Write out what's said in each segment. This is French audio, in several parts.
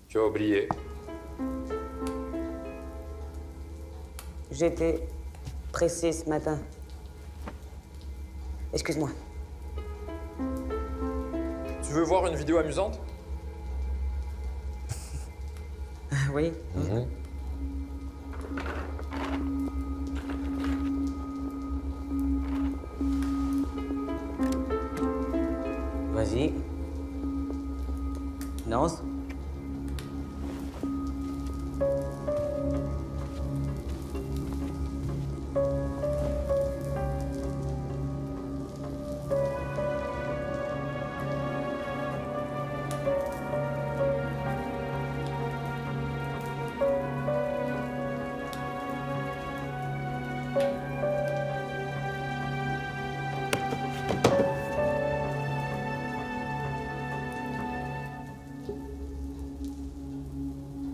Tu as oublié. J'étais pressée ce matin. Excuse-moi. Tu veux voir une vidéo amusante? Oui. Vas-y. Lance.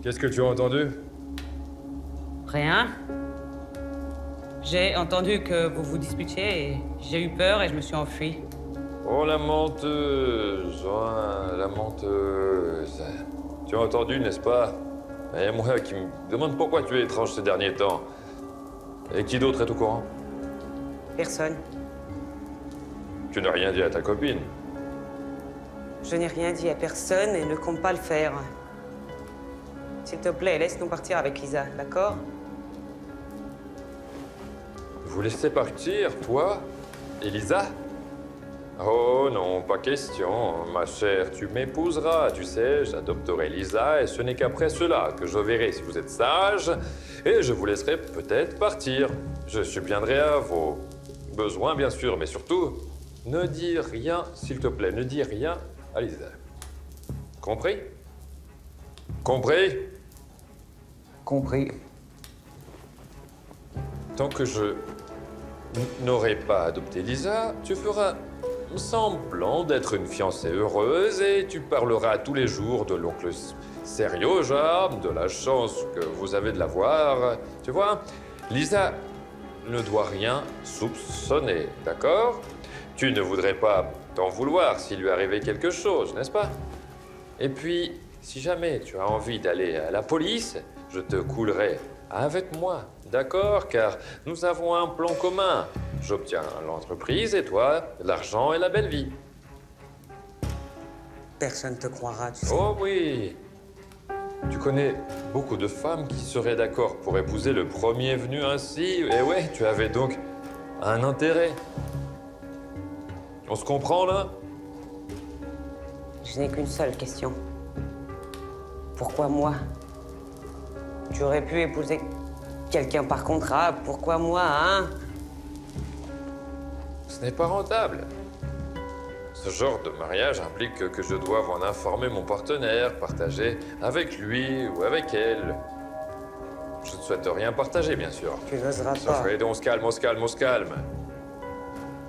Qu'est-ce que tu as entendu? Rien. J'ai entendu que vous vous disputiez et j'ai eu peur et je me suis enfuie. Oh, la menteuse, hein, la menteuse. Tu as entendu, n'est-ce pas? Et moi qui me demande pourquoi tu es étrange ces derniers temps. Et qui d'autre est au courant? Personne. Tu n'as rien dit à ta copine. Je n'ai rien dit à personne et ne compte pas le faire. S'il te plaît, laisse-nous partir avec Lisa, d'accord? Vous laissez partir, toi? Elisa? Oh non, pas question, ma chère, tu m'épouseras, tu sais, j'adopterai Lisa et ce n'est qu'après cela que je verrai si vous êtes sage et je vous laisserai peut-être partir. Je subviendrai à vos besoins, bien sûr, mais surtout, ne dis rien, s'il te plaît, ne dis rien à Lisa. Compris? Compris? Compris. Tant que je n'aurai pas adopté Lisa, tu feras semblant d'être une fiancée heureuse et tu parleras tous les jours de l'oncle Serioja, de la chance que vous avez de l'avoir. Tu vois, Lisa ne doit rien soupçonner, d'accord? Tu ne voudrais pas t'en vouloir s'il lui arrivait quelque chose, n'est-ce pas? Et puis, si jamais tu as envie d'aller à la police, je te coulerai avec moi, d'accord? Car nous avons un plan commun. J'obtiens l'entreprise et toi, l'argent et la belle vie. Personne te croira, tu sais. Oh oui! Tu connais beaucoup de femmes qui seraient d'accord pour épouser le premier venu ainsi. Et ouais, tu avais donc un intérêt. On se comprend là? Je n'ai qu'une seule question. Pourquoi moi? Tu aurais pu épouser quelqu'un par contrat. Pourquoi moi, hein? Ce n'est pas rentable. Ce genre de mariage implique que je doive en informer mon partenaire, partager avec lui ou avec elle. Je ne souhaite rien partager, bien sûr. Tu n'oseras Sauf pas. que, on se calme, on se calme, on se calme.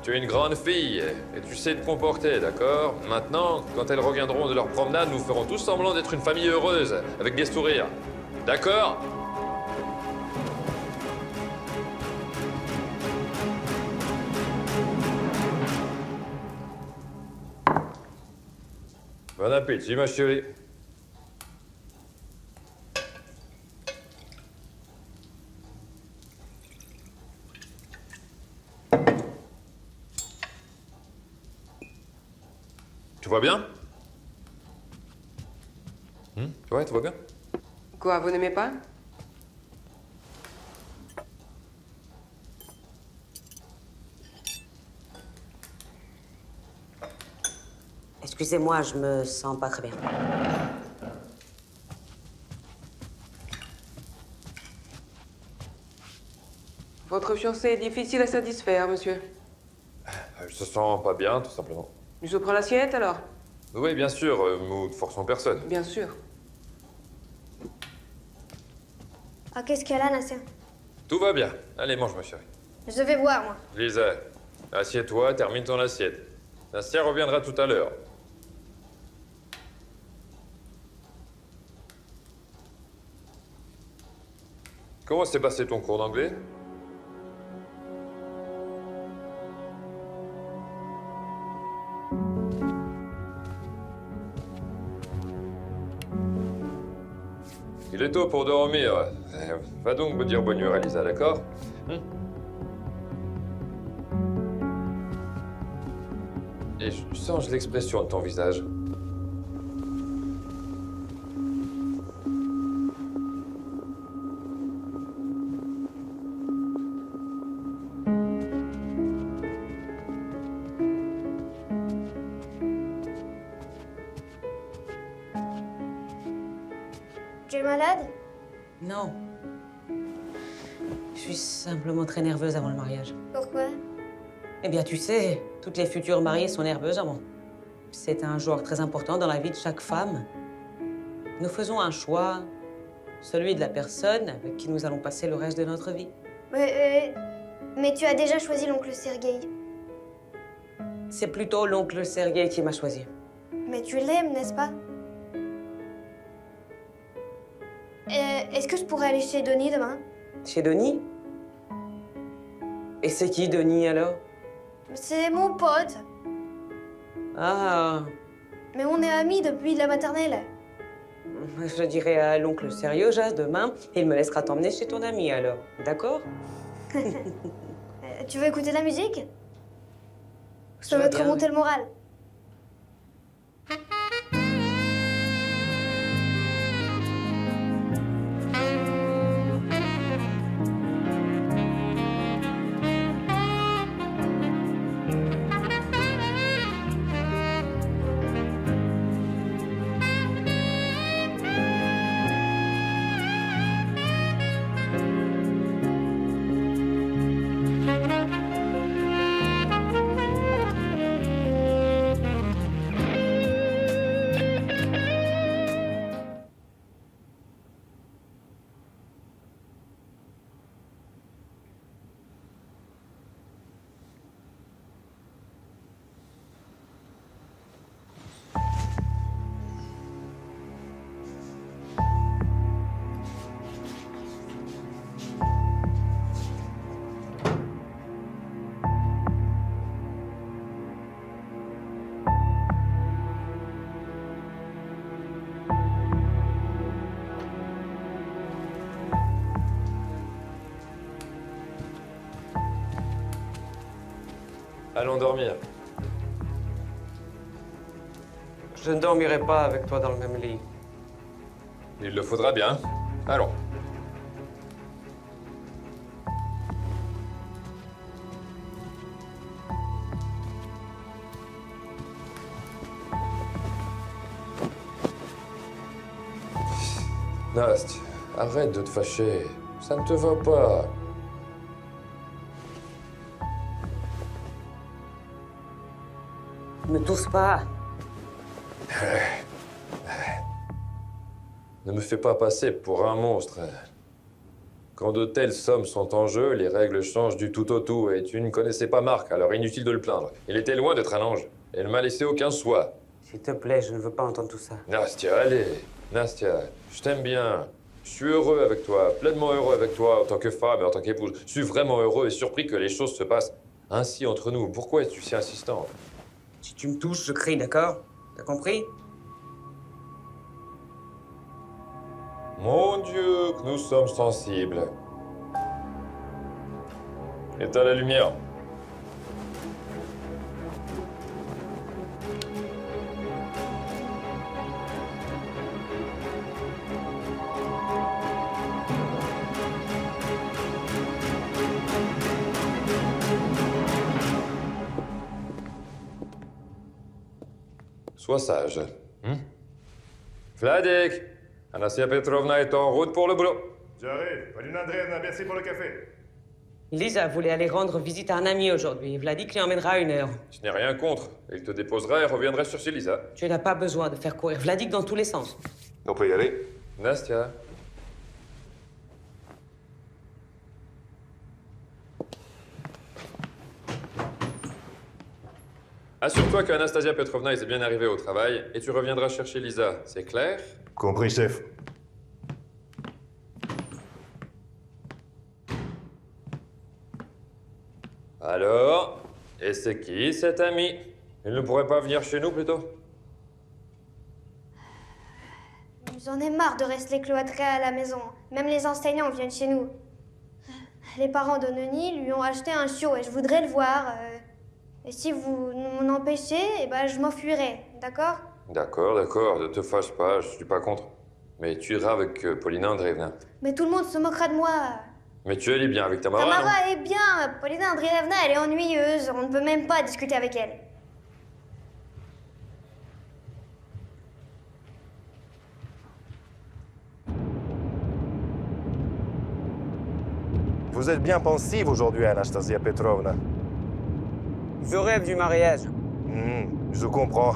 Tu es une grande fille et tu sais te comporter, d'accord? Maintenant, quand elles reviendront de leur promenade, nous ferons tous semblant d'être une famille heureuse, avec des sourires. D'accord? Bon appétit, ma chérie. Tu vas bien? Ouais, tu vas bien? Quoi, vous n'aimez pas? Excusez-moi, je me sens pas très bien. Votre fiancé est difficile à satisfaire, monsieur. Je se sens pas bien, tout simplement. Je prends l'assiette, alors? Oui, bien sûr, nous ne forçons personne. Bien sûr. Ah, qu'est-ce qu'elle a, Nasser? Tout va bien. Allez, mange, ma chérie. Je vais voir, moi. Lisa, assieds-toi, termine ton assiette. Nastia reviendra tout à l'heure. Comment s'est passé ton cours d'anglais? Il est tôt pour dormir. Va donc me dire bonne nuit à Lisa, d'accord? Et change l'expression de ton visage. Tu es malade? Non. Je suis simplement très nerveuse avant le mariage. Pourquoi? Eh bien, tu sais, toutes les futures mariées sont nerveuses avant. C'est un jour très important dans la vie de chaque femme. Nous faisons un choix, celui de la personne avec qui nous allons passer le reste de notre vie. Mais tu as déjà choisi l'oncle Sergueï. C'est plutôt l'oncle Sergueï qui m'a choisi. Mais tu l'aimes, n'est-ce pas? Est-ce que je pourrais aller chez Denis demain? Chez Denis? Et c'est qui, Denis, alors? C'est mon pote. Ah, Mais on est amis depuis la maternelle. je dirais à l'oncle Serioja demain, et il me laissera t'emmener chez ton ami, alors. D'accord? Tu veux écouter de la musique? Je Ça veux va te bien, remonter oui. le moral. Allons dormir. Je ne dormirai pas avec toi dans le même lit. Il le faudra bien. Allons. Nast, arrête de te fâcher. Ça ne te va pas. Ne tousse pas. Ne me fais pas passer pour un monstre. Quand de telles sommes sont en jeu, les règles changent du tout au tout et tu ne connaissais pas Marc, alors inutile de le plaindre. Il était loin d'être un ange. Et il m'a laissé aucun soin. S'il te plaît, je ne veux pas entendre tout ça. Nastia, allez. Nastia, je t'aime bien. Je suis heureux avec toi, pleinement heureux avec toi en tant que femme et en tant qu'épouse. Je suis vraiment heureux et surpris que les choses se passent ainsi entre nous. Pourquoi es-tu si insistant? Si tu me touches, je crie, d'accord? T'as compris? Mon Dieu, que nous sommes sensibles. Éteins la lumière. Sois sage. Vladik, Anastasia Petrovna est en route pour le boulot. J'arrive. Polina Andreevna, merci pour le café. Lisa voulait aller rendre visite à un ami aujourd'hui. Vladik lui emmènera à 1 heure. Je n'ai rien contre. Il te déposera et reviendra sur chez Lisa. Tu n'as pas besoin de faire courir Vladik dans tous les sens. On peut y aller? Nastia. Assure-toi que Anastasia Petrovna est bien arrivée au travail et tu reviendras chercher Lisa. C'est clair? Compris, chef. Alors, et c'est qui cet ami? Il ne pourrait pas venir chez nous plutôt? J'en ai marre de rester cloîtrée à la maison. Même les enseignants viennent chez nous. Les parents de Noni lui ont acheté un chiot et je voudrais le voir. Et si vous m'en empêchez, eh ben, je m'enfuirai, d'accord? D'accord, d'accord, ne te fâche pas, je suis pas contre. Mais tu iras avec Paulina Andreevna. Mais tout le monde se moquera de moi. Mais tu allies bien avec Tamara, non? Tamara est bien. Paulina Andreevna, elle est ennuyeuse. On ne peut même pas discuter avec elle. Vous êtes bien pensive aujourd'hui, Anastasia Petrovna. Je rêve du mariage. Je comprends.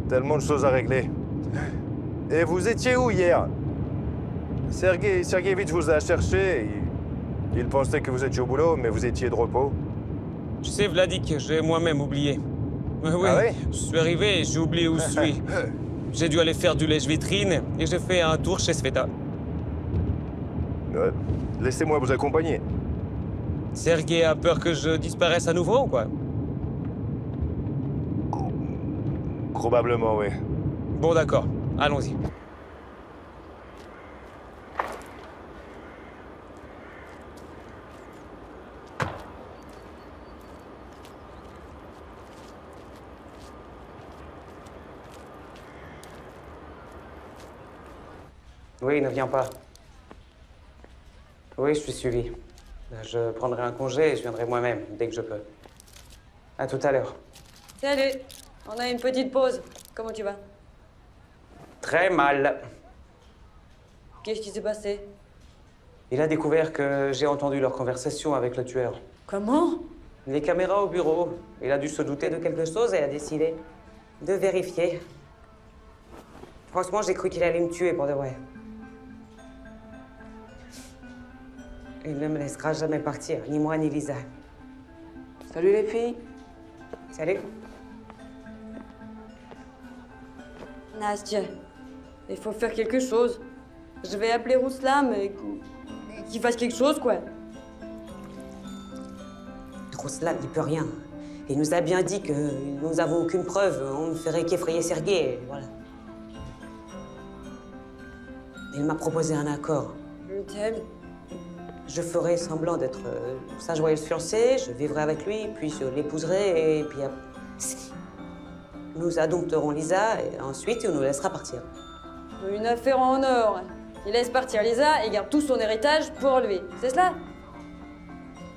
Tellement de choses à régler. Et vous étiez où hier? Sergeyevitch vous a cherché. Il pensait que vous étiez au boulot, mais vous étiez de repos. Tu sais, Vladik, j'ai moi-même oublié. Oui, Ah oui? je suis arrivé et j'ai oublié où je suis. J'ai dû aller faire du lèche-vitrine et j'ai fait un tour chez Sveta. Laissez-moi vous accompagner. Sergei a peur que je disparaisse à nouveau ou quoi? Probablement, oui. Bon, d'accord. Allons-y. Oui, ne viens pas. Oui, je suis suivi. Je prendrai un congé et je viendrai moi-même, dès que je peux. À tout à l'heure. Salut, on a une petite pause. Comment tu vas? Très mal. Qu'est-ce qui s'est passé? Il a découvert que j'ai entendu leur conversation avec le tueur. Comment? Les caméras au bureau. Il a dû se douter de quelque chose et a décidé de vérifier. Franchement, j'ai cru qu'il allait me tuer pour de vrai. Il ne me laissera jamais partir, ni moi ni Lisa. Salut les filles. Salut. Nastya, il faut faire quelque chose. Je vais appeler Ruslam et qu'il fasse quelque chose, quoi. Ruslan n'y peut rien. Il nous a bien dit que nous n'avons aucune preuve. On ne ferait qu'effrayer Sergei, voilà. Il m'a proposé un accord. Lequel? Je ferai semblant d'être sa joyeuse fiancée, je vivrai avec lui, puis je l'épouserai, et puis nous adopterons Lisa, et ensuite il nous laissera partir. Une affaire en or. Il laisse partir Lisa et garde tout son héritage pour lui. C'est cela?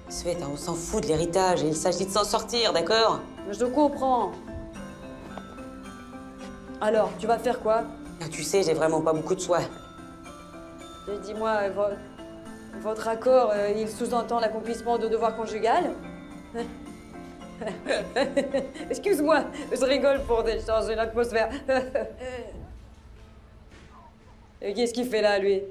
Sveta, on s'en fout de l'héritage, il s'agit de s'en sortir, d'accord? Je comprends. Alors, tu vas faire quoi? Ah, tu sais, j'ai vraiment pas beaucoup de choix. Et dis-moi, votre accord, il sous-entend l'accomplissement de devoirs conjugal? Excuse-moi, je rigole pour déchanger l'atmosphère. Et qu'est-ce qu'il fait là, lui?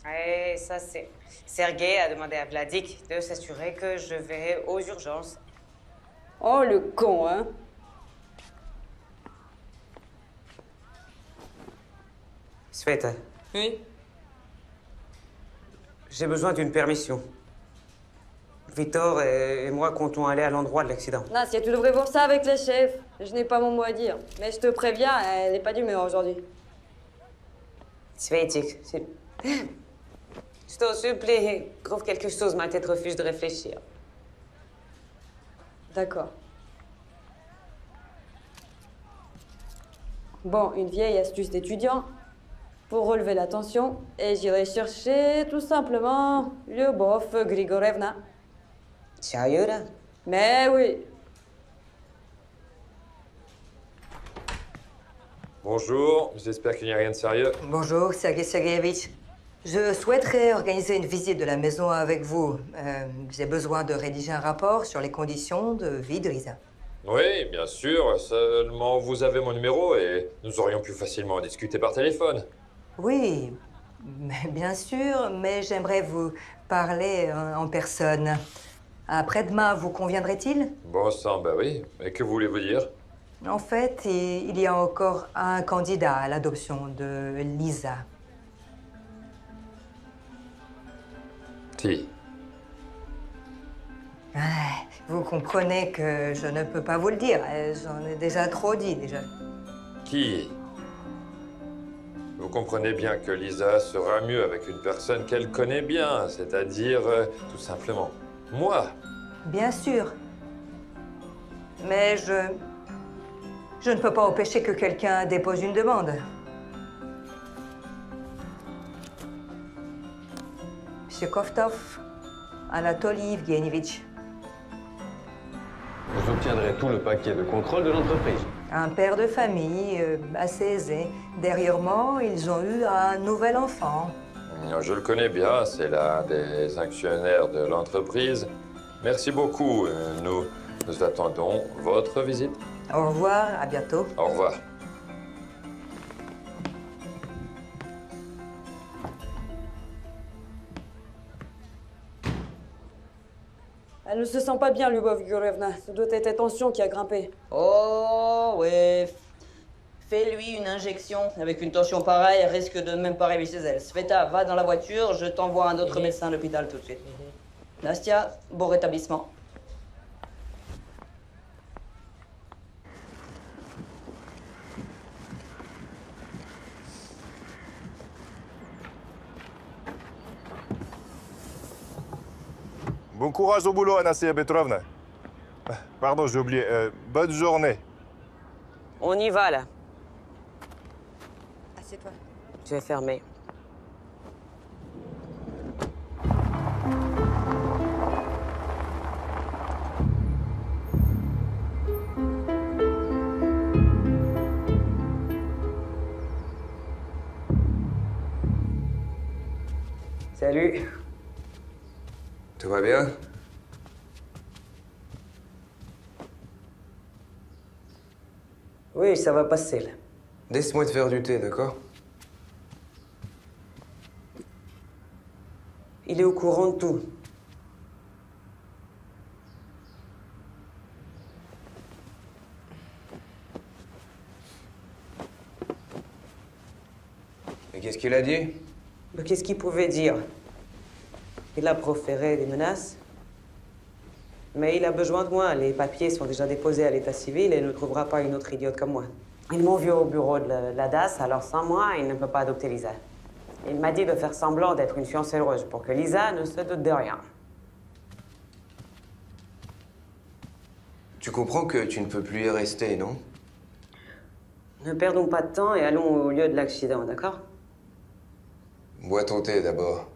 Et ça, c'est... Sergei a demandé à Vladik de s'assurer que je vais aux urgences. Oh, le con, hein? Sveta, Oui? j'ai besoin d'une permission. Victor et moi comptons aller à l'endroit de l'accident. Nassia, tu devrais voir ça avec les chefs. Je n'ai pas mon mot à dire. Mais je te préviens, elle n'est pas d'humeur aujourd'hui. Svetik, je t'en supplie, trouve quelque chose, ma tête refuse de réfléchir. D'accord. Bon, une vieille astuce d'étudiant pour relever la tension, et j'irai chercher tout simplement Lyubov Grigorevna. Sérieux, là? Mais oui. Bonjour, j'espère qu'il n'y a rien de sérieux. Bonjour, Sergei Sergeyevitch. Je souhaiterais organiser une visite de la maison avec vous. J'ai besoin de rédiger un rapport sur les conditions de vie de Lisa. Oui, bien sûr, seulement vous avez mon numéro et nous aurions pu facilement en discuter par téléphone. Oui, bien sûr, mais j'aimerais vous parler en personne. Après-demain, vous conviendrait-il? Bon sang, bah oui. Et que voulez-vous dire? En fait, il y a encore un candidat à l'adoption de Lisa. Qui? Vous comprenez que je ne peux pas vous le dire. J'en ai déjà trop dit, déjà. Qui? Vous comprenez bien que Lisa sera mieux avec une personne qu'elle connaît bien, c'est-à-dire, tout simplement, moi. Bien sûr. Mais je ne peux pas empêcher que quelqu'un dépose une demande. Monsieur Koftov, Anatoly Evgenievitch. Vous obtiendrez tout le paquet de contrôle de l'entreprise. Un père de famille assez aisé. Derrière moi, ils ont eu un nouvel enfant. Je le connais bien, c'est l'un des actionnaires de l'entreprise. Merci beaucoup. Nous attendons votre visite. Au revoir, à bientôt. Au revoir. Elle ne se sent pas bien, Lyubov Yurevna. Ce doit être la tension qui a grimpé. Oh, ouais. Fais-lui une injection. Avec une tension pareille, elle risque de même pas arriver chez elle. Sveta, va dans la voiture, je t'envoie un autre médecin à l'hôpital tout de suite. Nastia, bon rétablissement. Bon courage au boulot, Anastasia Petrovna. Pardon, j'ai oublié. Bonne journée. On y va, là. Assieds-toi. Je vais fermer. Salut. Tout va bien? Oui, ça va passer, là. Laisse-moi te faire du thé, d'accord? Il est au courant de tout. Et qu'est-ce qu'il a dit? Mais qu'est-ce qu'il pouvait dire? Il a proféré des menaces. Mais il a besoin de moi. Les papiers sont déjà déposés à l'état civil et il ne trouvera pas une autre idiote comme moi. Ils m'ont vu au bureau de la DAS, alors sans moi, il ne peut pas adopter Lisa. Il m'a dit de faire semblant d'être une fiancée heureuse pour que Lisa ne se doute de rien. Tu comprends que tu ne peux plus y rester, non? Ne perdons pas de temps et allons au lieu de l'accident, d'accord? Bois ton thé d'abord.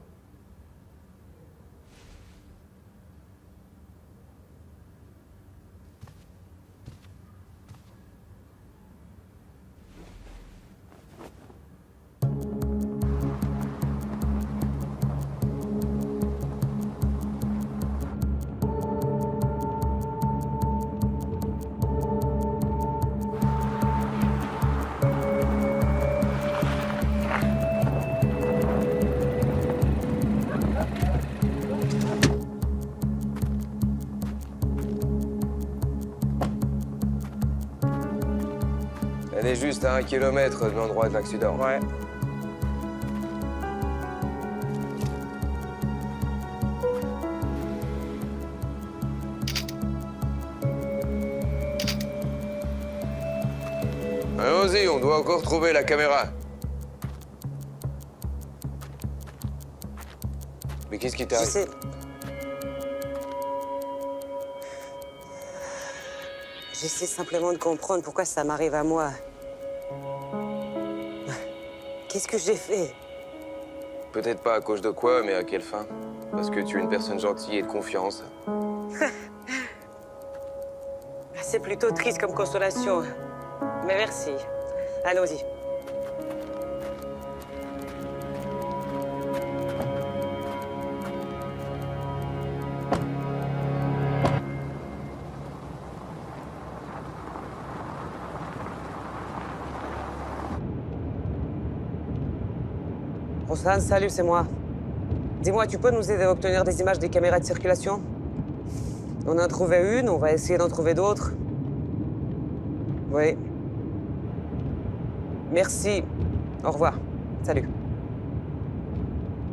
Elle est juste à 1 kilomètre de l'endroit de l'accident. Ouais. Allons-y, on doit encore trouver la caméra. Mais qu'est-ce qui t'arrive? J'essaie simplement de comprendre pourquoi ça m'arrive à moi. Qu'est-ce que j'ai fait? Peut-être pas à cause de quoi, mais à quelle fin? Parce que tu es une personne gentille et de confiance. C'est plutôt triste comme consolation. Mais merci. Allons-y. Roxane, salut, c'est moi. Dis-moi, tu peux nous aider à obtenir des images des caméras de circulation? On en a trouvé une, on va essayer d'en trouver d'autres. Oui. Merci. Au revoir. Salut.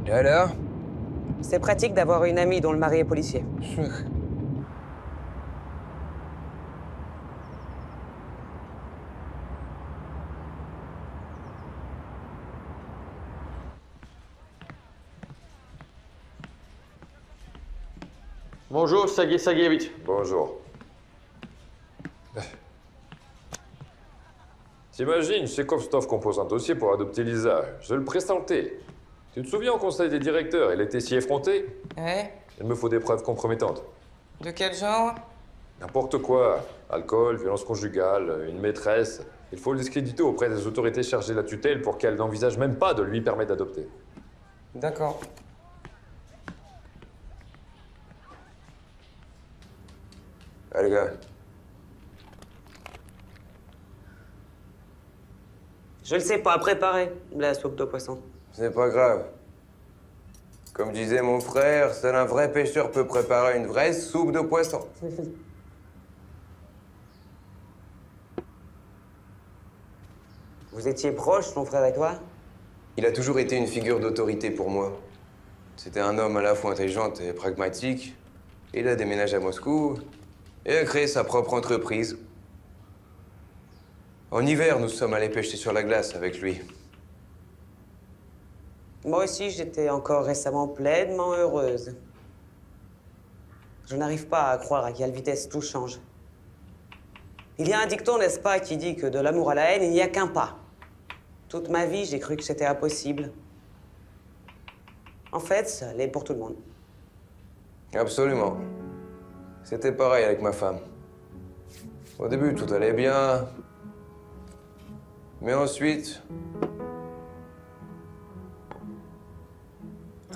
Et alors? C'est pratique d'avoir une amie dont le mari est policier. Bonjour, Sergei Sergeyevitch. Bonjour. T'imagines, chez Kopstov compose un dossier pour adopter Lisa. Je le pressentais. Tu te souviens au conseil des directeurs, elle était si effrontée? Ouais. Il me faut des preuves compromettantes. De quel genre? N'importe quoi. Alcool, violence conjugale, une maîtresse. Il faut le discréditer auprès des autorités chargées de la tutelle pour qu'elles n'envisagent même pas de lui permettre d'adopter. D'accord. Allez, gars. Je le sais pas préparer, la soupe de poisson. C'est pas grave. Comme disait mon frère, seul un vrai pêcheur peut préparer une vraie soupe de poisson. Vous étiez proches, ton frère et toi? Il a toujours été une figure d'autorité pour moi. C'était un homme à la fois intelligent et pragmatique. Il a déménagé à Moscou et a créé sa propre entreprise. En hiver, nous sommes allés pêcher sur la glace avec lui. Moi aussi, j'étais encore récemment pleinement heureuse. Je n'arrive pas à croire à quelle vitesse tout change. Il y a un dicton, n'est-ce pas, qui dit que de l'amour à la haine, il n'y a qu'un pas. Toute ma vie, j'ai cru que c'était impossible. En fait, ça l'est pour tout le monde. Absolument. C'était pareil avec ma femme. Au début, tout allait bien. Mais ensuite,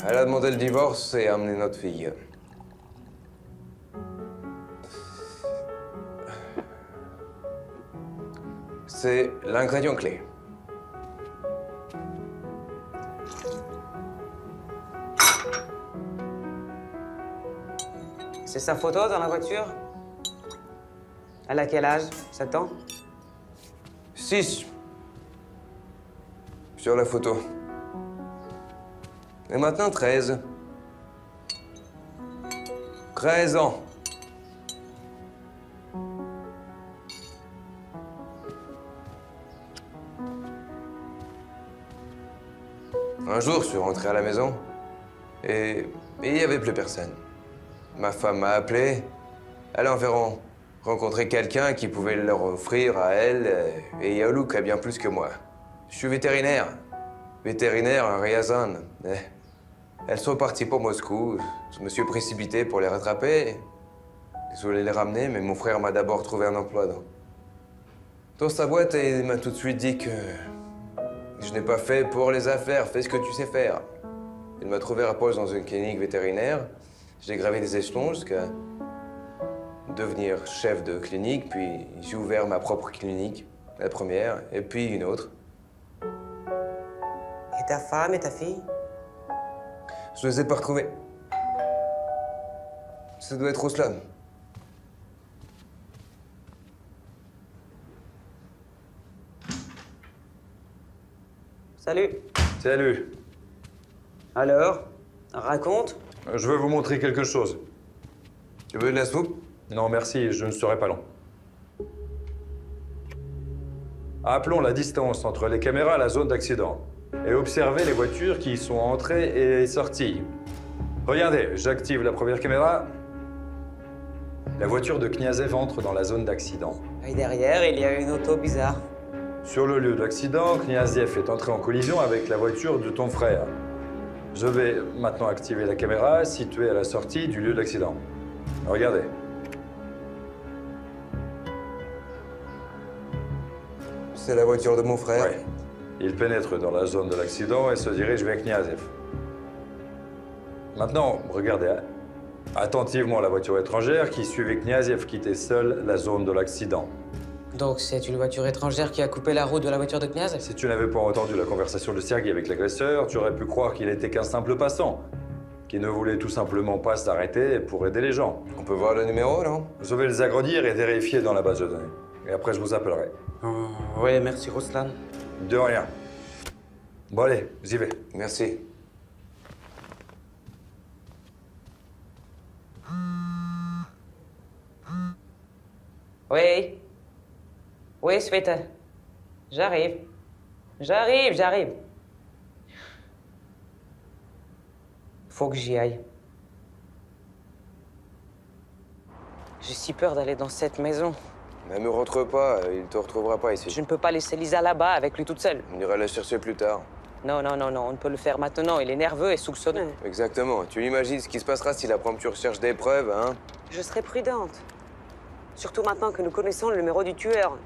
elle a demandé le divorce et a amené notre fille. C'est l'ingrédient clé. C'est sa photo dans la voiture? Elle a quel âge? 7 ans? 6. Sur la photo. Et maintenant 13. 13 ans. Un jour, je suis rentré à la maison et il n'y avait plus personne. Ma femme m'a appelé. Elle a environ rencontré quelqu'un qui pouvait leur offrir à elle et Yalouk a bien plus que moi. Je suis vétérinaire. Vétérinaire à Ryazan. Elles sont parties pour Moscou. Je me suis précipité pour les rattraper. Je voulais les ramener, mais mon frère m'a d'abord trouvé un emploi dans sa boîte et il m'a tout de suite dit que je n'ai pas fait pour les affaires, fais ce que tu sais faire. Il m'a trouvé à poste dans une clinique vétérinaire. J'ai gravé des échelons jusqu'à devenir chef de clinique, puis j'ai ouvert ma propre clinique, la première, et puis une autre. Et ta femme et ta fille? Je ne les ai pas retrouvés. Ça doit être au slam. Salut. Salut. Alors, raconte. Je veux vous montrer quelque chose. Tu veux de la soupe? Non, merci, je ne serai pas long. Appelons la distance entre les caméras et la zone d'accident. Et observez les voitures qui y sont entrées et sorties. Regardez, j'active la première caméra. La voiture de Kniazev entre dans la zone d'accident. Et derrière, il y a une auto bizarre. Sur le lieu de l'accident, Kniazev est entré en collision avec la voiture de ton frère. Je vais maintenant activer la caméra située à la sortie du lieu de l'accident. Regardez. C'est la voiture de mon frère. Ouais. Il pénètre dans la zone de l'accident et se dirige vers Kniazev. Maintenant, regardez attentivement la voiture étrangère qui suivait Kniazev quitter seule la zone de l'accident. Donc c'est une voiture étrangère qui a coupé la route de la voiture de Kniazev? Si tu n'avais pas entendu la conversation de Sergei avec l'agresseur, tu aurais pu croire qu'il n'était qu'un simple passant, qui ne voulait tout simplement pas s'arrêter pour aider les gens. On peut voir le numéro, non? Je vais les agrandir et vérifier dans la base de données. Et après, je vous appellerai. Oui, merci, Ruslan. De rien. Bon, allez, j'y vais. Merci. Oui. Oui, Sveta. J'arrive. J'arrive. Faut que j'y aille. J'ai si peur d'aller dans cette maison. Mais ne rentre pas, il te retrouvera pas ici. Je ne peux pas laisser Lisa là-bas avec lui toute seule. On ira la chercher plus tard. Non, non, non, non, on ne peut le faire maintenant. Il est nerveux et soupçonneux. Exactement. Tu imagines ce qui se passera s'il apprend que tu recherches des preuves, hein? Je serai prudente. Surtout maintenant que nous connaissons le numéro du tueur.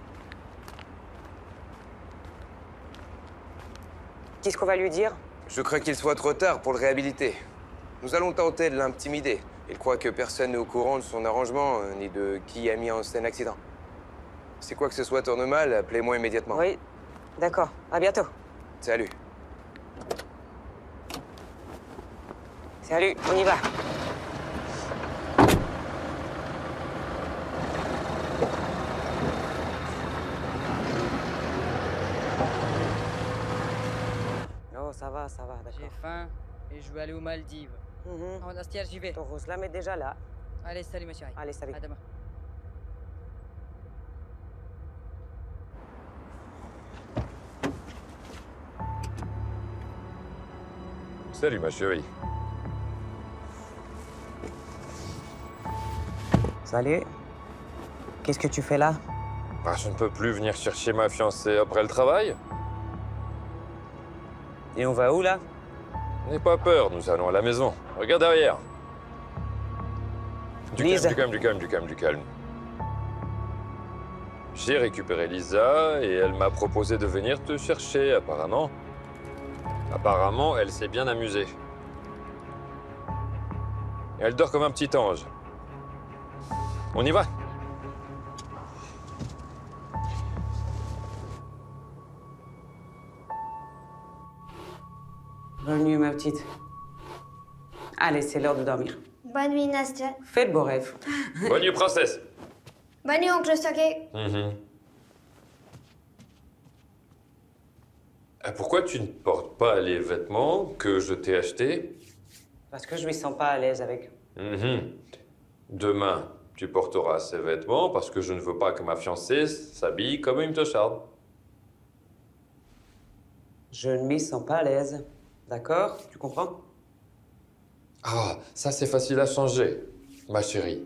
Qu'est-ce qu'on va lui dire? Je crains qu'il soit trop tard pour le réhabiliter. Nous allons tenter de l'intimider. Il croit que personne n'est au courant de son arrangement, ni de qui a mis en scène l'accident. Si quoi que ce soit tourne mal, appelez-moi immédiatement. Oui, d'accord. À bientôt. Salut. Salut, on y va. Oh, ça va, d'accord. J'ai faim et je veux aller aux Maldives. Oh, Nastia, j'y vais. Ton Roslam est déjà là. Allez, salut, ma chérie. Allez, salut. À demain. Salut, ma chérie. Salut. Qu'est-ce que tu fais là? Bah, je ne peux plus venir chercher ma fiancée après le travail. Et on va où, là? N'aie pas peur, nous allons à la maison. Regarde derrière. Lisa. Du calme. J'ai récupéré Lisa et elle m'a proposé de venir te chercher, apparemment. Apparemment, elle s'est bien amusée. Et elle dort comme un petit ange. On y va? Bonne nuit, ma petite. Allez, c'est l'heure de dormir. Bonne nuit, Nastia. Fais de beaux rêves. Bonne nuit, princesse. Bonne nuit, oncle Stocké. Pourquoi tu ne portes pas les vêtements que je t'ai achetés? Parce que je me sens pas à l'aise avec. Demain, tu porteras ces vêtements parce que je ne veux pas que ma fiancée s'habille comme une clocharde. Je ne m'y sens pas à l'aise. D'accord? Tu comprends? Ah, ça c'est facile à changer, ma chérie.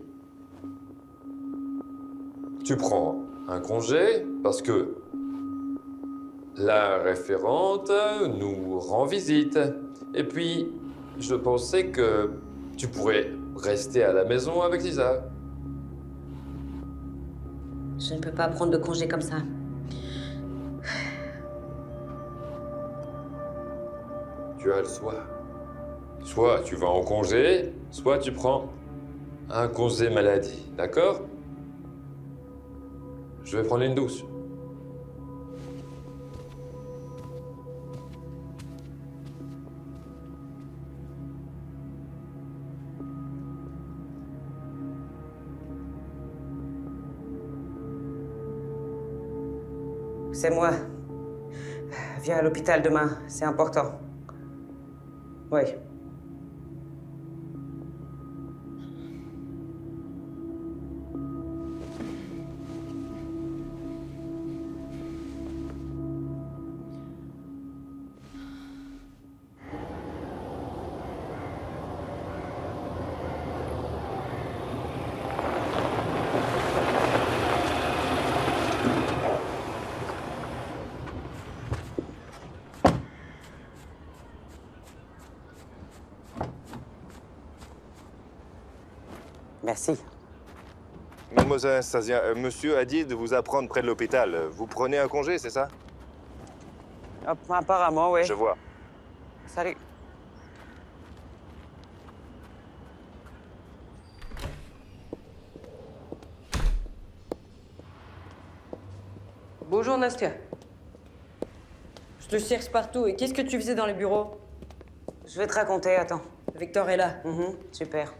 Tu prends un congé parce que la référente nous rend visite. Et puis, je pensais que tu pourrais rester à la maison avec Lisa. Je ne peux pas prendre de congé comme ça. Tu as le choix. Soit tu vas en congé, soit tu prends un congé maladie, d'accord? Je vais prendre une douche. C'est moi. Viens à l'hôpital demain, c'est important. Oui. Merci. Mademoiselle Anastasia, monsieur a dit de vous apprendre près de l'hôpital. Vous prenez un congé, c'est ça? Apparemment, oui. Je vois. Salut. Bonjour, Nastia. Je te cherche partout. Et qu'est-ce que tu faisais dans les bureaux? Je vais te raconter, attends. Victor est là. Super.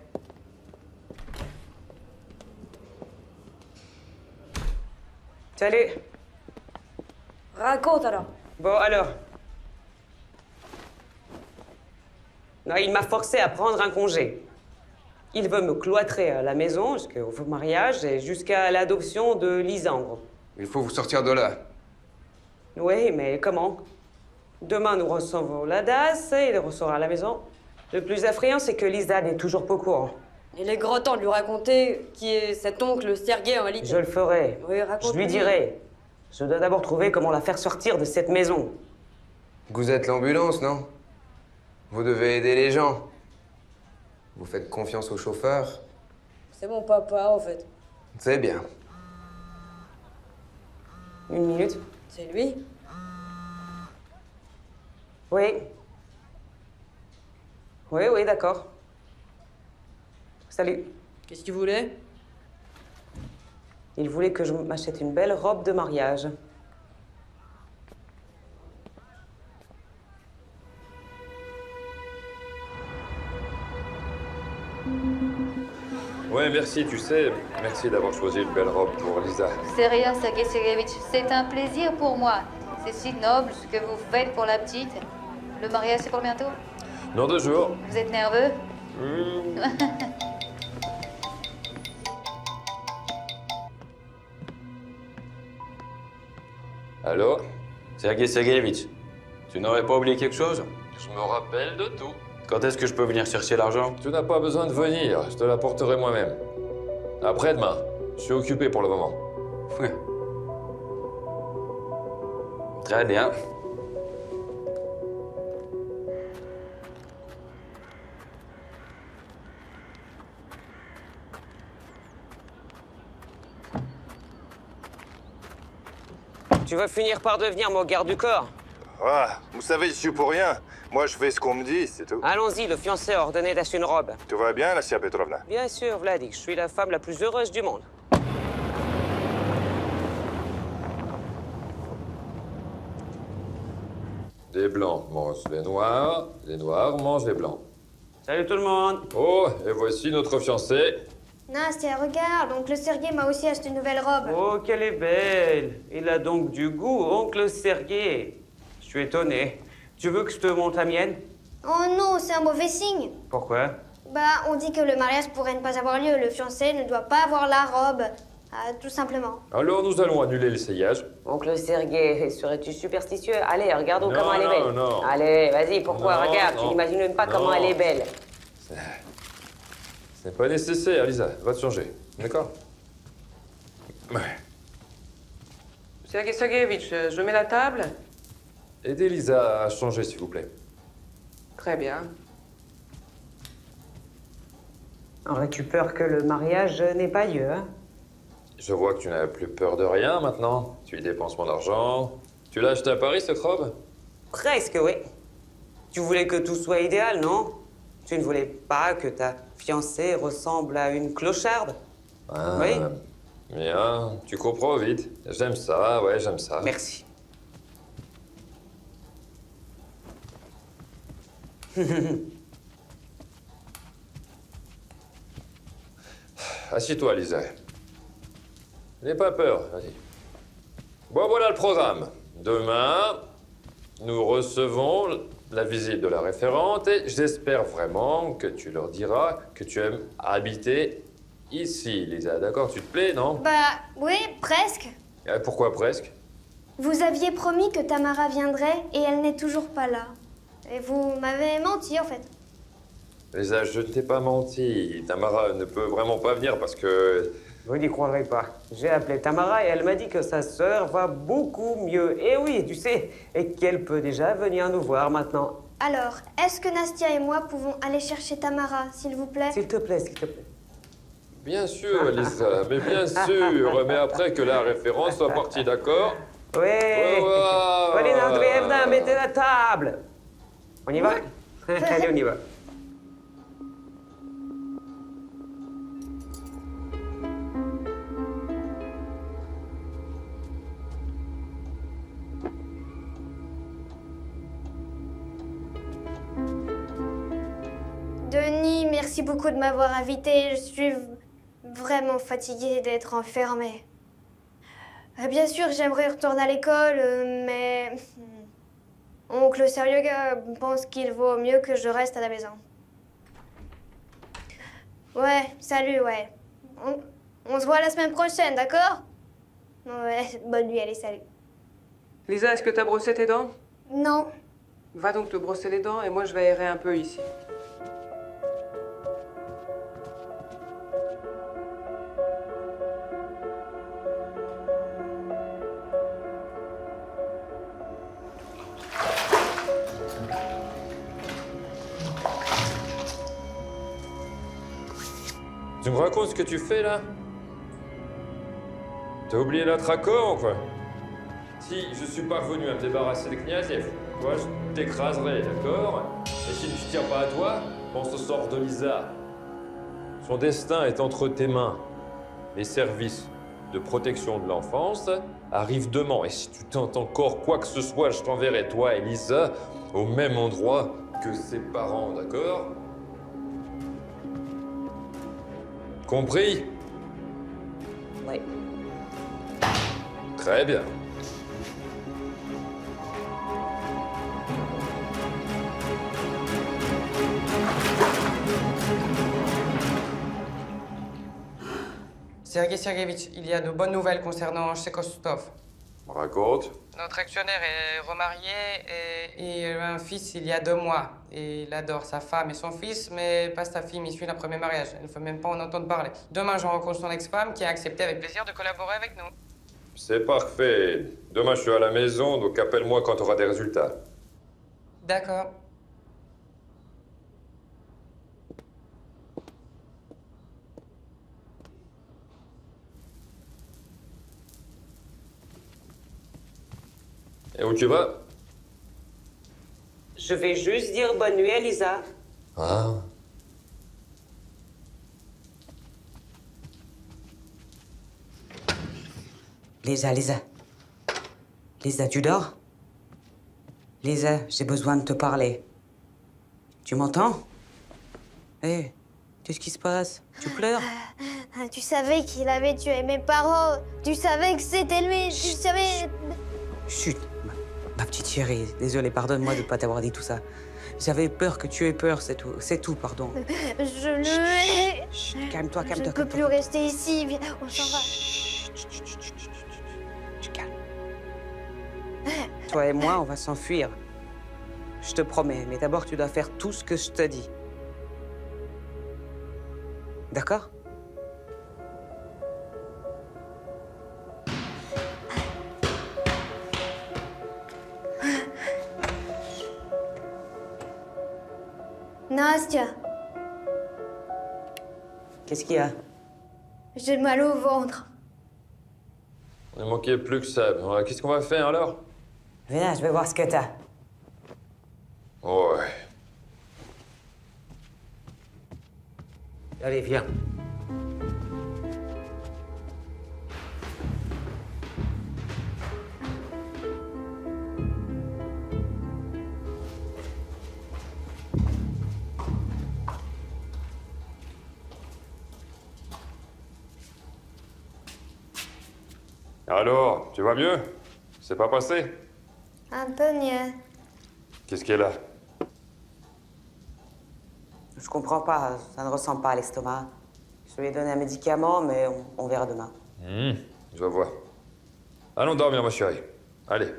Salut. Raconte alors. Bon, alors. Non, il m'a forcé à prendre un congé. Il veut me cloîtrer à la maison jusqu'au mariage et jusqu'à l'adoption de Lisa, en gros. Il faut vous sortir de là. Oui, mais comment? Demain, nous recevons la DAS et il ressort à la maison. Le plus effrayant, c'est que Lisa n'est toujours pas au courant. Il est grand temps de lui raconter qui est cet oncle Sergueï en réalité. Je le ferai. Oui, Je raconte-lui. lui dirai. Je dois d'abord trouver comment la faire sortir de cette maison. Vous êtes l'ambulance, non? Vous devez aider les gens. Vous faites confiance au chauffeur? C'est mon papa, en fait. C'est bien. Une minute. C'est lui. Oui. Oui, oui, d'accord. Salut. Qu'est-ce qu'il voulait? Il voulait que je m'achète une belle robe de mariage. Ouais, merci, tu sais. Merci d'avoir choisi une belle robe pour Lisa. C'est rien, Sergueï Sergueïvitch. C'est un plaisir pour moi. C'est si noble ce que vous faites pour la petite. Le mariage, c'est pour bientôt? Dans 2 jours. Vous êtes nerveux? Allô? Sergueï Sergueïvitch, tu n'aurais pas oublié quelque chose? Je me rappelle de tout. Quand est-ce que je peux venir chercher l'argent? Tu n'as pas besoin de venir, je te l'apporterai moi-même. Après-demain. Je suis occupé pour le moment. Très bien. Tu vas finir par devenir mon garde du corps. Ah, vous savez, je suis pour rien. Moi, je fais ce qu'on me dit, c'est tout. Allons-y, le fiancé a ordonné d'acheter une robe. Tout va bien, Nassia Petrovna? Bien sûr, Vladik, je suis la femme la plus heureuse du monde. Les blancs mangent les noirs mangent les blancs. Salut tout le monde. Oh, et voici notre fiancé. Nastia, regarde, oncle Sergueï m'a aussi acheté une nouvelle robe. Oh, qu'elle est belle. Il a donc du goût, oncle Sergueï. Je suis étonné. Tu veux que je te montre la mienne? Oh non, c'est un mauvais signe. Pourquoi? Bah, on dit que le mariage pourrait ne pas avoir lieu. Le fiancé ne doit pas avoir la robe. Tout simplement. Alors nous allons annuler l'essayage. Oncle Sergueï, serais-tu superstitieux? Allez, regarde Non, comment elle est belle. non. Allez, vas-y, pourquoi? Non, Regarde, non. tu n'imagines même pas comment Non. elle est belle. C'est pas nécessaire, Lisa. Va te changer. D'accord? Ouais. Sergueï Sergueïvitch, je mets la table? Aidez Lisa à changer, s'il vous plaît. Très bien. Aurais-tu peur que le mariage n'ait pas lieu, hein? Je vois que tu n'as plus peur de rien maintenant. Tu y dépenses mon argent. Tu l'as acheté à Paris, cette robe? Presque, oui. Tu voulais que tout soit idéal, non? Tu ne voulais pas que ta fiancée ressemble à une clocharde? Ah, Oui. Bien, tu comprends vite. J'aime ça, ouais, j'aime ça. Merci. Assieds-toi, Lisa. N'aie pas peur, vas-y. Bon, voilà le programme. Demain, nous recevons la visite de la référente et j'espère vraiment que tu leur diras que tu aimes habiter ici, Lisa. D'accord? Tu te plais, non? Bah, oui, presque. Pourquoi presque? Vous aviez promis que Tamara viendrait et elle n'est toujours pas là. Et vous m'avez menti, en fait. Lisa, je ne t'ai pas menti. Tamara ne peut vraiment pas venir parce que... Vous n'y croirez pas. J'ai appelé Tamara et elle m'a dit que sa sœur va beaucoup mieux. Et oui, tu sais, et qu'elle peut déjà venir nous voir maintenant. Alors, est-ce que Nastia et moi pouvons aller chercher Tamara, s'il vous plaît? S'il te plaît, s'il te plaît. Bien sûr, Lisa, mais bien sûr. Mais après que la référence soit partie, d'accord? Oui. Wow. Polina Andreevna, mettez la table. On y va? Allez, on y va. Denis, merci beaucoup de m'avoir invitée. Je suis vraiment fatiguée d'être enfermée. Bien sûr, j'aimerais retourner à l'école, mais... Oncle Sergueï pense qu'il vaut mieux que je reste à la maison. Ouais, salut, ouais. On se voit la semaine prochaine, d'accord? Ouais, bonne nuit, allez, salut. Lisa, est-ce que t'as brossé tes dents? Non. Va donc te brosser les dents et moi je vais aérer un peu ici. Tu me racontes ce que tu fais, là? T'as oublié la traco ou quoi? Si je suis parvenu à me débarrasser de Kniaziev, toi, je t'écraserai, d'accord? Et si je ne tiens pas à toi, pense au sort de Lisa. Son destin est entre tes mains. Les services de protection de l'enfance arrivent demain. Et si tu tentes encore quoi que ce soit, je t'enverrai, toi et Lisa, au même endroit que ses parents, d'accord? Compris? Oui. Très bien. Sergei Sergeyevitch, il y a de bonnes nouvelles concernant Chekostov. Raconte. Notre actionnaire est remarié et il a eu un fils il y a 2 mois. Et il adore sa femme et son fils, mais pas sa fille issue d'un premier mariage. Elle ne veut même pas en entendre parler. Demain, je rencontre son ex-femme qui a accepté avec plaisir de collaborer avec nous. C'est parfait. Demain, je suis à la maison, donc appelle-moi quand tu auras des résultats. D'accord. Et où tu vas? Je vais juste dire bonne nuit à Lisa. Ah. Lisa, Lisa. Lisa, tu dors? Lisa, j'ai besoin de te parler. Tu m'entends? Hé, qu'est-ce qui se passe? Tu pleures? Tu savais qu'il avait tué mes parents. Tu savais que c'était lui. Tu savais... Chut, ma petite chérie. Désolée, pardonne-moi de ne pas t'avoir dit tout ça. J'avais peur que tu aies peur, c'est tout. C'est tout, pardon. Je le... Chut, calme-toi, Je calme-toi. ne peux plus rester ici. Viens, on s'en va. Tu calmes. Toi et moi, on va s'enfuir. Je te promets, mais d'abord, tu dois faire tout ce que je te dis. D'accord? Nastya, Qu'est-ce qu'il y a? j'ai mal au ventre. Il ne manquait plus que ça. Ouais, qu'est-ce qu'on va faire alors? Viens, je vais voir ce que t'as. Ouais. Allez, viens. Alors, tu vas mieux? C'est pas passé? Un peu mieux. Qu'est-ce qu'il y a là? Je comprends pas, ça ne ressemble pas à l'estomac. Je lui ai donné un médicament, mais on verra demain. Je vois. Allons dormir, ma chérie. Allez.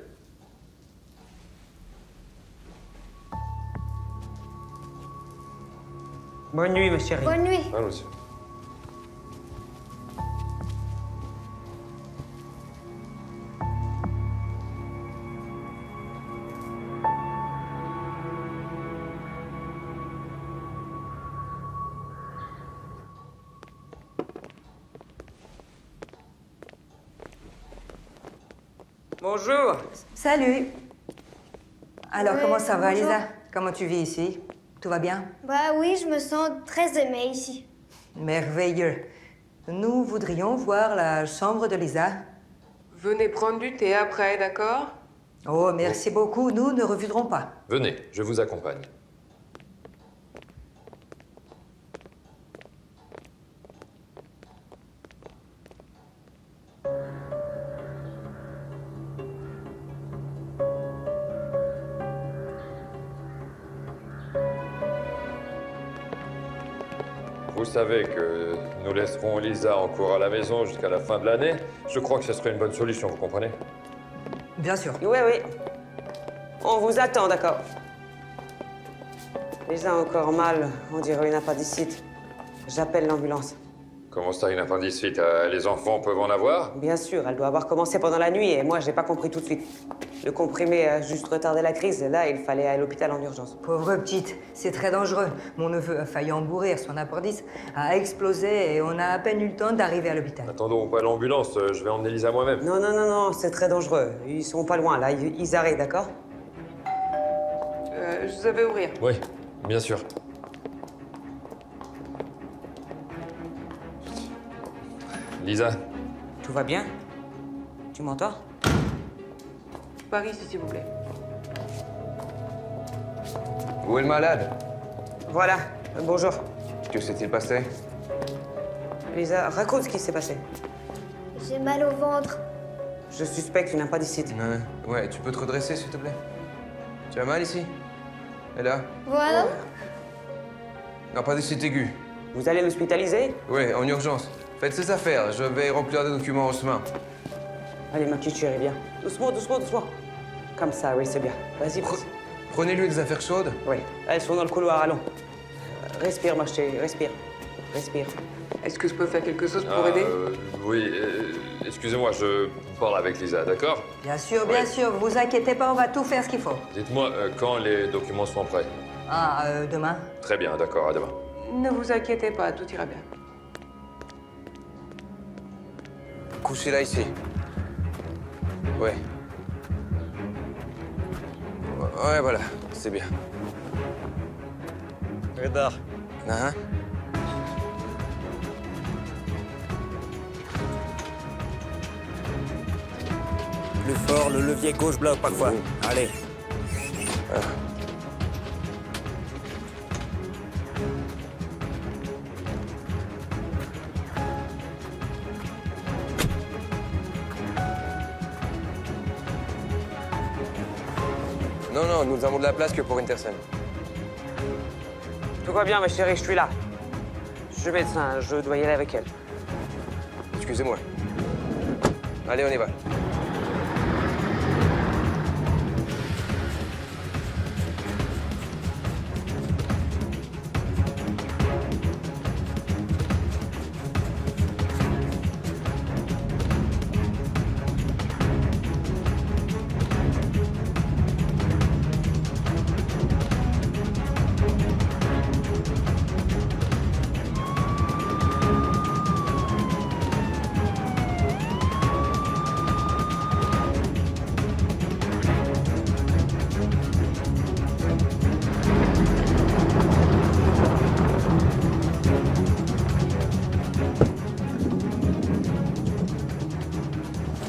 Bonne nuit, ma chérie. Bonne nuit. Allons-y. Bonjour. Salut. Alors, Ouais, comment ça va, bonjour. Lisa? Comment tu vis ici? Tout va bien? Bah oui, je me sens très aimée ici. Merveilleux. Nous voudrions voir la chambre de Lisa. Venez prendre du thé après, d'accord? Oh, merci beaucoup. Nous ne refuserons pas. Venez, je vous accompagne. Vous savez que nous laisserons Lisa en cours à la maison jusqu'à la fin de l'année. Je crois que ce serait une bonne solution, vous comprenez? Bien sûr. Oui, oui. On vous attend, d'accord. Lisa a encore mal, on dirait une appendicite. J'appelle l'ambulance. Comment ça, une appendicite? Les enfants peuvent en avoir? Bien sûr, elle doit avoir commencé pendant la nuit et moi, j'ai pas compris tout de suite. Le comprimé a juste retardé la crise. Et là, il fallait aller à l'hôpital en urgence. Pauvre petite, c'est très dangereux. Mon neveu a failli en mourir, son appendice a explosé et on a à peine eu le temps d'arriver à l'hôpital. Attendons pas l'ambulance, je vais emmener Lisa moi-même. Non, non, non, non, c'est très dangereux. Ils sont pas loin, là. Ils arrivent, d'accord? Je vous avais ouvrir. Oui, bien sûr. Lisa, Tout va bien? Tu m'entends? Par ici, s'il vous plaît. Où est le malade? Voilà, bonjour. Que s'est-il passé? Lisa, raconte ce qui s'est passé. J'ai mal au ventre. Je suspecte une appendicite. Ouais, tu peux te redresser, s'il te plaît? Tu as mal ici? Et là? Voilà. Non, appendicite aiguë. Vous allez l'hospitaliser? Oui, en urgence. Faites ces affaires, je vais remplir des documents en chemin. Allez, ma petite chérie, viens. Doucement, doucement, doucement. Comme ça, oui, c'est bien. Vas-y, vas-y. Prenez-lui des affaires chaudes. Oui, elles sont dans le couloir, allons. Respire, ma chérie, respire. Respire. Est-ce que je peux faire quelque chose pour aider? Oui, excusez-moi, je parle avec Lisa, d'accord? Bien sûr, vous inquiétez pas, on va tout faire ce qu'il faut. Dites-moi quand les documents seront prêts. Demain. Très bien, d'accord, à demain. Ne vous inquiétez pas, tout ira bien. Couchez-la ici. Ouais. Ouais, voilà, c'est bien. Redar. Hein? Plus fort, le levier gauche bloque parfois. Allez. Non, nous avons de la place que pour une personne. Tout va bien, ma chérie, je suis là. Je suis médecin, je dois y aller avec elle. Excusez-moi. Allez, on y va.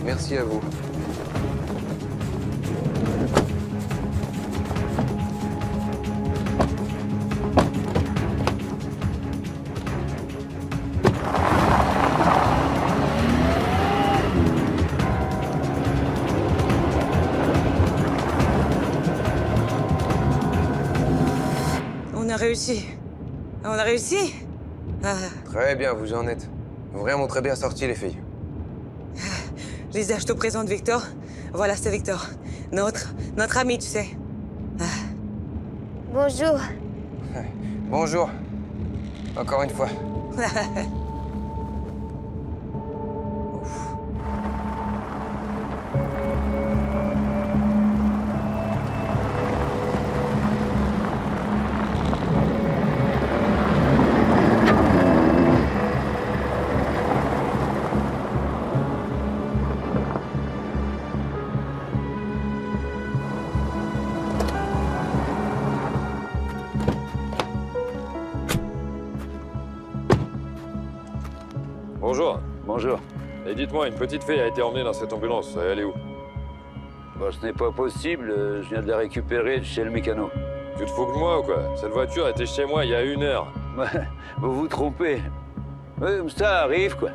Merci à vous. On a réussi. On a réussi? Très bien, vous en êtes. Vraiment très bien sortis, les filles. Lisa, je te présente Victor. Voilà, c'est Victor. Notre ami, tu sais. Bonjour. Bonjour. Encore une fois. Bonjour. Bonjour. Et dites-moi, une petite fille a été emmenée dans cette ambulance. Elle est où? Bon, ce n'est pas possible. Je viens de la récupérer de chez le mécano. Tu te fous de moi ou quoi? Cette voiture était chez moi il y a 1 heure. Vous vous trompez. Ça arrive, quoi.